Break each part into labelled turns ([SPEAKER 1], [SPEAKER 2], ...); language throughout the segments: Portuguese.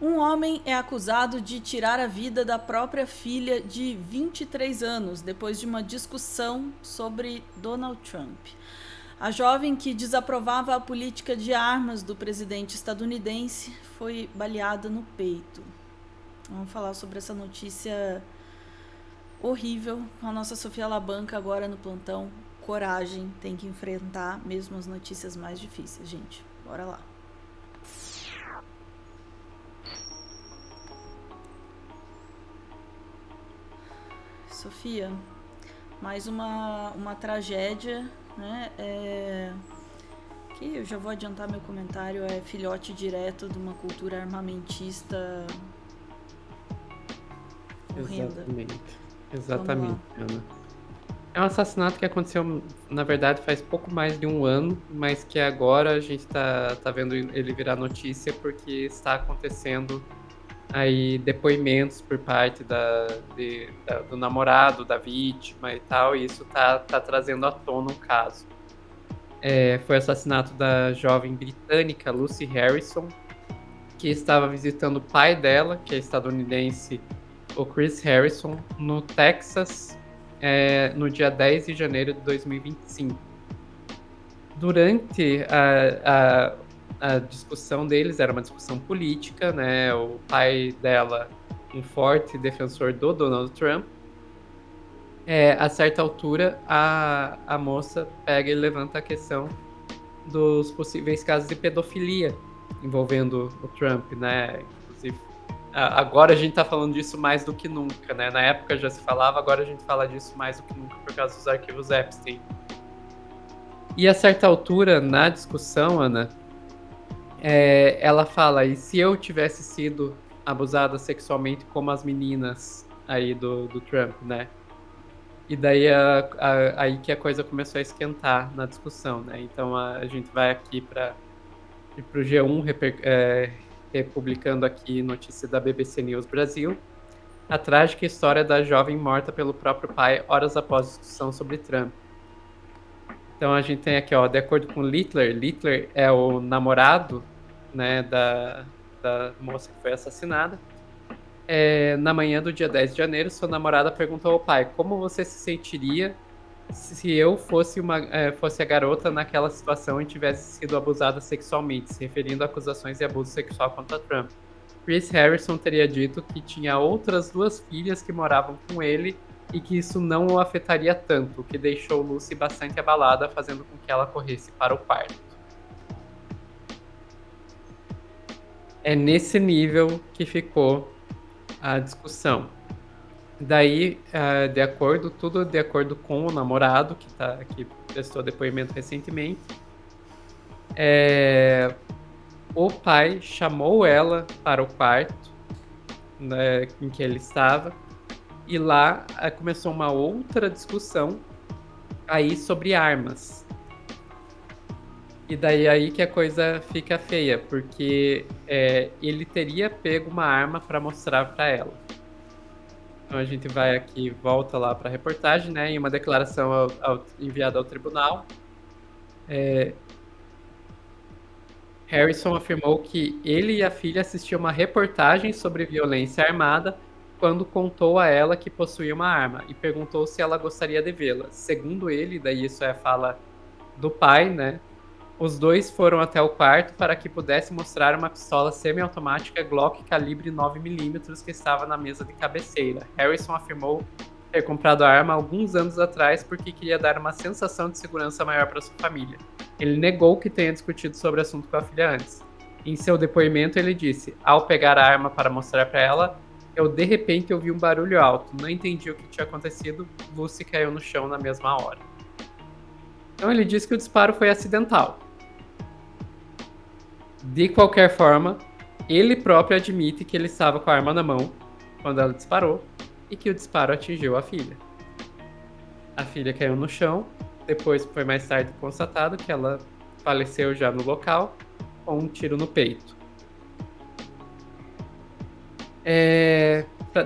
[SPEAKER 1] Um homem é acusado de tirar a vida da própria filha de 23 anos depois de uma discussão sobre Donald Trump. A jovem que desaprovava a política de armas do presidente estadunidense foi baleada no peito. Vamos falar sobre essa notícia horrível com a nossa Sofia Labanca agora no plantão. Coragem, tem que enfrentar mesmo as notícias mais difíceis, gente. Bora lá. Sofia, mais uma tragédia, né? Que eu já vou adiantar meu comentário, é filhote direto de uma cultura armamentista horrenda.
[SPEAKER 2] Exatamente.
[SPEAKER 1] Vamos lá.
[SPEAKER 2] Exatamente, Ana. É um assassinato que aconteceu, na verdade, faz pouco mais de um ano, mas que agora a gente tá vendo ele virar notícia porque está acontecendo aí depoimentos por parte do namorado, da vítima e tal, e isso tá trazendo à tona um caso. Foi o assassinato da jovem britânica Lucy Harrison, que estava visitando o pai dela, que é estadunidense, o Chris Harrison, no Texas, no dia 10 de janeiro de 2025. Durante a discussão deles, era uma discussão política, né? O pai dela, um forte defensor do Donald Trump. A certa altura, a moça pega e levanta a questão dos possíveis casos de pedofilia envolvendo o Trump, né? Inclusive, agora a gente tá falando disso mais do que nunca, né? Na época já se falava, agora a gente fala disso mais do que nunca por causa dos arquivos Epstein. E a certa altura, na discussão, Ana, ela fala, e se eu tivesse sido abusada sexualmente como as meninas aí do Trump, né? E daí aí que a coisa começou a esquentar na discussão, né? Então a gente vai aqui para o G1 republicando aqui notícia da BBC News Brasil. A trágica história da jovem morta pelo próprio pai horas após discussão sobre Trump. Então a gente tem aqui, ó, de acordo com Littler é o namorado, né, da moça que foi assassinada. Na manhã do dia 10 de janeiro, sua namorada perguntou ao pai como você se sentiria se eu fosse a garota naquela situação e tivesse sido abusada sexualmente, se referindo a acusações de abuso sexual contra Trump. Chris Harrison teria dito que tinha outras duas filhas que moravam com ele e que isso não o afetaria tanto, o que deixou Lucy bastante abalada, fazendo com que ela corresse para o quarto. É nesse nível que ficou a discussão. Daí, tudo de acordo com o namorado, que prestou depoimento recentemente, o pai chamou ela para o quarto, né, em que ele estava, e lá começou uma outra discussão aí sobre armas. E daí aí que a coisa fica feia, porque ele teria pego uma arma para mostrar para ela. Então a gente vai aqui, volta lá para a reportagem, né? Em uma declaração enviada ao tribunal, Harrison afirmou que ele e a filha assistiam uma reportagem sobre violência armada quando contou a ela que possuía uma arma e perguntou se ela gostaria de vê-la. Segundo ele, daí isso é a fala do pai, né? Os dois foram até o quarto para que pudesse mostrar uma pistola semiautomática Glock calibre 9mm que estava na mesa de cabeceira. Harrison afirmou ter comprado a arma alguns anos atrás porque queria dar uma sensação de segurança maior para sua família. Ele negou que tenha discutido sobre o assunto com a filha antes. Em seu depoimento, ele disse: ao pegar a arma para mostrar para ela, eu de repente ouvi um barulho alto. Não entendi o que tinha acontecido. Lucy caiu no chão na mesma hora. Então ele disse que o disparo foi acidental. De qualquer forma, ele próprio admite que ele estava com a arma na mão quando ela disparou e que o disparo atingiu a filha. A filha caiu no chão, depois foi mais tarde constatado que ela faleceu já no local com um tiro no peito.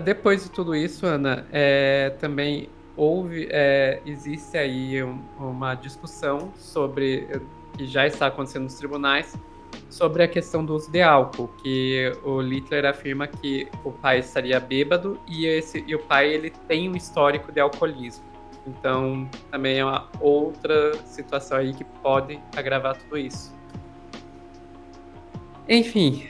[SPEAKER 2] Depois de tudo isso, Ana, também existe aí uma discussão sobre que já está acontecendo nos tribunais sobre a questão do uso de álcool, que o Littler afirma que o pai estaria bêbado e o pai ele tem um histórico de alcoolismo. Então, também é uma outra situação aí que pode agravar tudo isso. Enfim,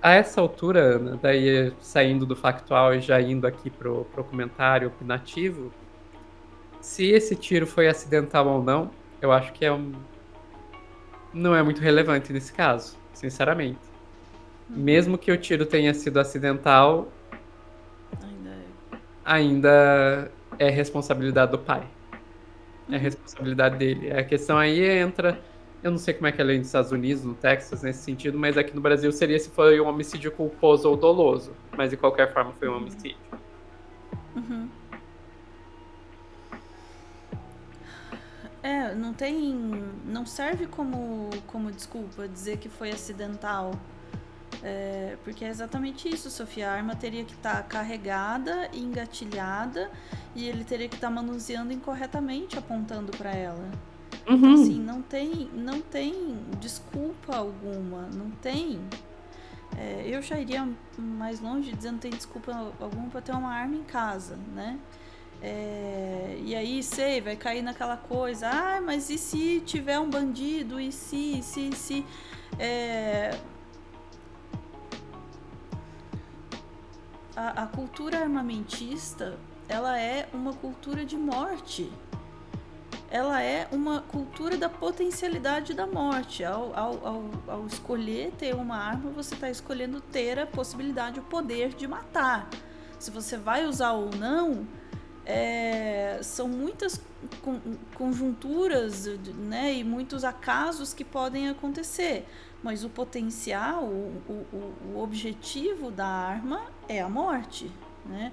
[SPEAKER 2] a essa altura, Ana, daí saindo do factual e já indo aqui pro comentário opinativo, se esse tiro foi acidental ou não, eu acho que não é muito relevante nesse caso, sinceramente. Mesmo que o tiro tenha sido acidental, ainda é responsabilidade do pai. É responsabilidade dele. A questão aí entra. Eu não sei como é que é a lei dos Estados Unidos, no Texas, nesse sentido, mas aqui no Brasil seria se foi um homicídio culposo ou doloso. Mas de qualquer forma foi um homicídio.
[SPEAKER 1] Não serve como desculpa dizer que foi acidental. Porque é exatamente isso, Sofia. A arma teria que estar carregada e engatilhada e ele teria que estar manuseando incorretamente, apontando para ela. Então, assim, não tem desculpa alguma, não tem. Eu já iria mais longe dizendo que não tem desculpa alguma para ter uma arma em casa, né? E aí, vai cair naquela coisa, mas e se tiver um bandido? E se? A cultura armamentista, ela é uma cultura de morte. Ela é uma cultura da potencialidade da morte. Ao escolher ter uma arma, você está escolhendo ter a possibilidade, o poder de matar. Se você vai usar ou não, são muitas conjunturas, né, e muitos acasos que podem acontecer. Mas o potencial, o objetivo da arma é a morte. Né?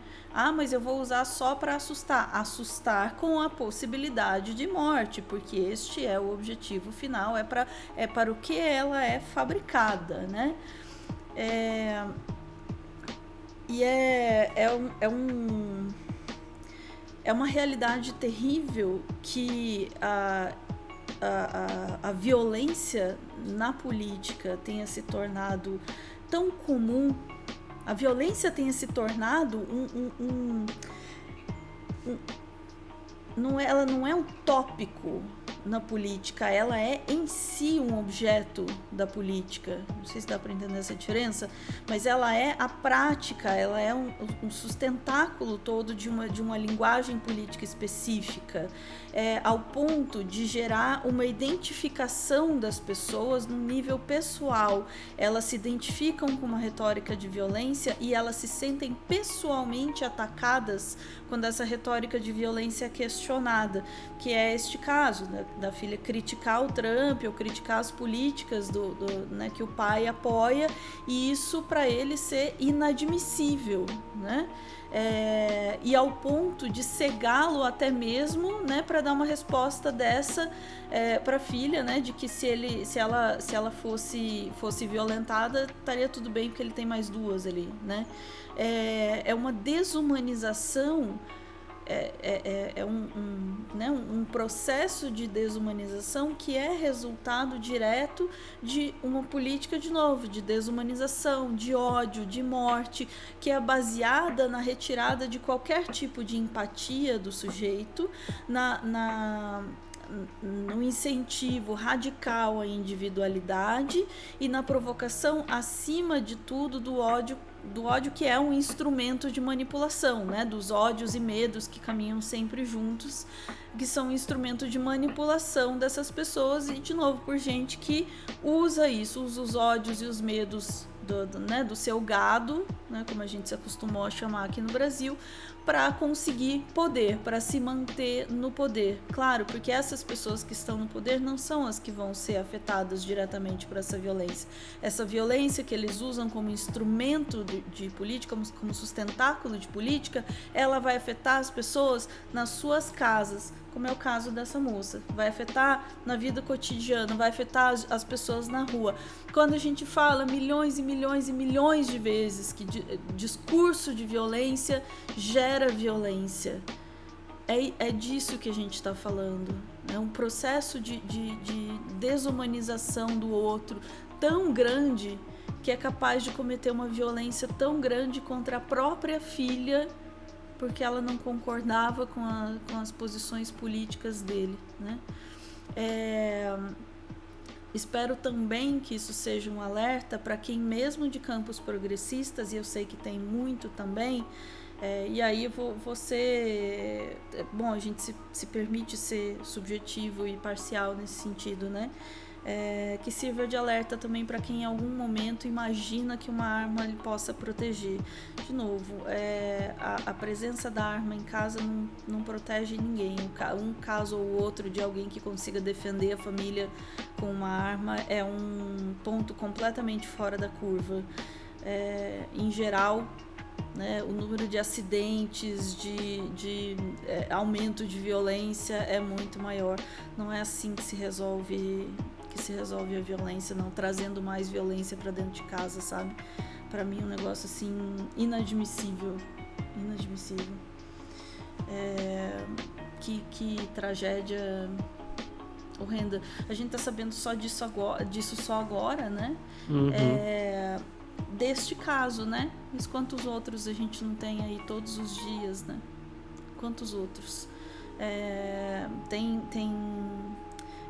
[SPEAKER 1] Mas eu vou usar só para assustar com a possibilidade de morte, porque este é o objetivo final, é para o que ela é fabricada, né? É uma realidade terrível que a violência na política tenha se tornado tão comum. A violência tenha se tornado ela não é um tópico na política, ela é em si um objeto da política. Não sei se dá para entender essa diferença, mas ela é a prática, ela é um sustentáculo todo de uma linguagem política específica, ao ponto de gerar uma identificação das pessoas no nível pessoal. Elas se identificam com uma retórica de violência e elas se sentem pessoalmente atacadas quando essa retórica de violência é questionada, que é este caso, né, da filha criticar o Trump ou criticar as políticas né, que o pai apoia, e isso para ele ser inadmissível, né? E ao ponto de cegá-lo até mesmo, né, para dar uma resposta dessa para a filha, né, de que se ela fosse violentada, estaria tudo bem porque ele tem mais duas ali, né? É uma desumanização. Um processo de desumanização que é resultado direto de uma política, de novo, de desumanização, de ódio, de morte, que é baseada na retirada de qualquer tipo de empatia do sujeito, no incentivo radical à individualidade e na provocação, acima de tudo, do ódio que é um instrumento de manipulação, né? Dos ódios e medos que caminham sempre juntos, que são um instrumento de manipulação dessas pessoas e, de novo, por gente que usa os ódios e os medos do seu gado, né, como a gente se acostumou a chamar aqui no Brasil, para conseguir poder, para se manter no poder. Claro, porque essas pessoas que estão no poder não são as que vão ser afetadas diretamente por essa violência. Essa violência que eles usam como instrumento de política, como sustentáculo de política, ela vai afetar as pessoas nas suas casas, como é o caso dessa moça. Vai afetar na vida cotidiana, vai afetar as pessoas na rua. Quando a gente fala milhões e milhões e milhões de vezes que discurso de violência gera violência, é disso que a gente está falando. É um processo de desumanização do outro tão grande que é capaz de cometer uma violência tão grande contra a própria filha porque ela não concordava com as posições políticas dele, né? Espero também que isso seja um alerta para quem mesmo de campos progressistas, e eu sei que tem muito também, e aí você... Bom, a gente se permite ser subjetivo e parcial nesse sentido, né? Que sirva de alerta também para quem em algum momento imagina que uma arma lhe possa proteger. De novo, a presença da arma em casa não protege ninguém. Um caso ou outro de alguém que consiga defender a família com uma arma é um ponto completamente fora da curva. Em geral, né, o número de acidentes, de aumento de violência é muito maior. Não é assim que se resolve a violência, não, trazendo mais violência para dentro de casa, sabe? Para mim é um negócio assim inadmissível. Que tragédia horrenda. A gente tá sabendo só disso só agora, né? Deste caso, né? Mas quantos outros a gente não tem aí todos os dias, né? Quantos outros? Tem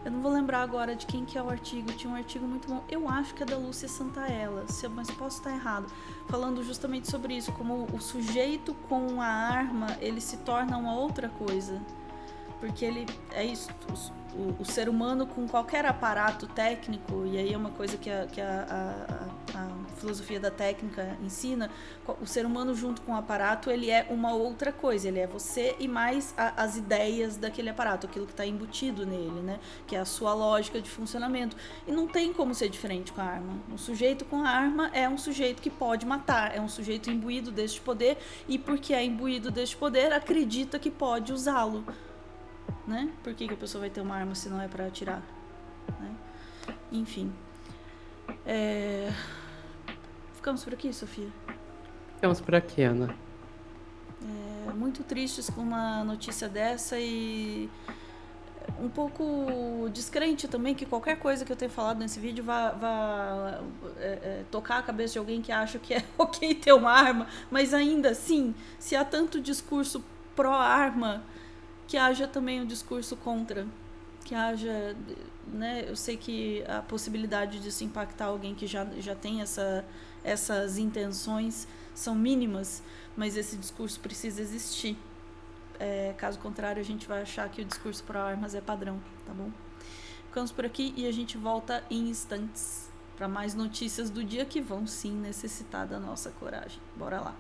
[SPEAKER 1] eu não vou lembrar agora de quem que é o artigo. Tinha um artigo muito bom. Eu acho que é da Lúcia Santaella, mas posso estar errado. Falando justamente sobre isso, como o sujeito com a arma, ele se torna uma outra coisa. Porque ele é isso, o ser humano com qualquer aparato técnico, e aí é uma coisa que a filosofia da técnica ensina, o ser humano junto com o aparato, ele é uma outra coisa, ele é você e mais as ideias daquele aparato, aquilo que está embutido nele, né? Que é a sua lógica de funcionamento. E não tem como ser diferente com a arma. Um sujeito com a arma é um sujeito que pode matar, é um sujeito imbuído deste poder, e porque é imbuído deste poder, acredita que pode usá-lo. Né? Por que a pessoa vai ter uma arma se não é para atirar? Né? Enfim. Ficamos por aqui, Sofia?
[SPEAKER 2] Ficamos por aqui, Ana.
[SPEAKER 1] Muito tristes com uma notícia dessa e um pouco descrente também que qualquer coisa que eu tenha falado nesse vídeo vá tocar a cabeça de alguém que acha que é ok ter uma arma, mas ainda assim, se há tanto discurso pró-arma, que haja também um discurso contra, que haja, né, eu sei que a possibilidade disso impactar alguém que já tem essas intenções são mínimas, mas esse discurso precisa existir. Caso contrário, a gente vai achar que o discurso pró-armas é padrão, tá bom? Ficamos por aqui e a gente volta em instantes para mais notícias do dia que vão sim necessitar da nossa coragem. Bora lá!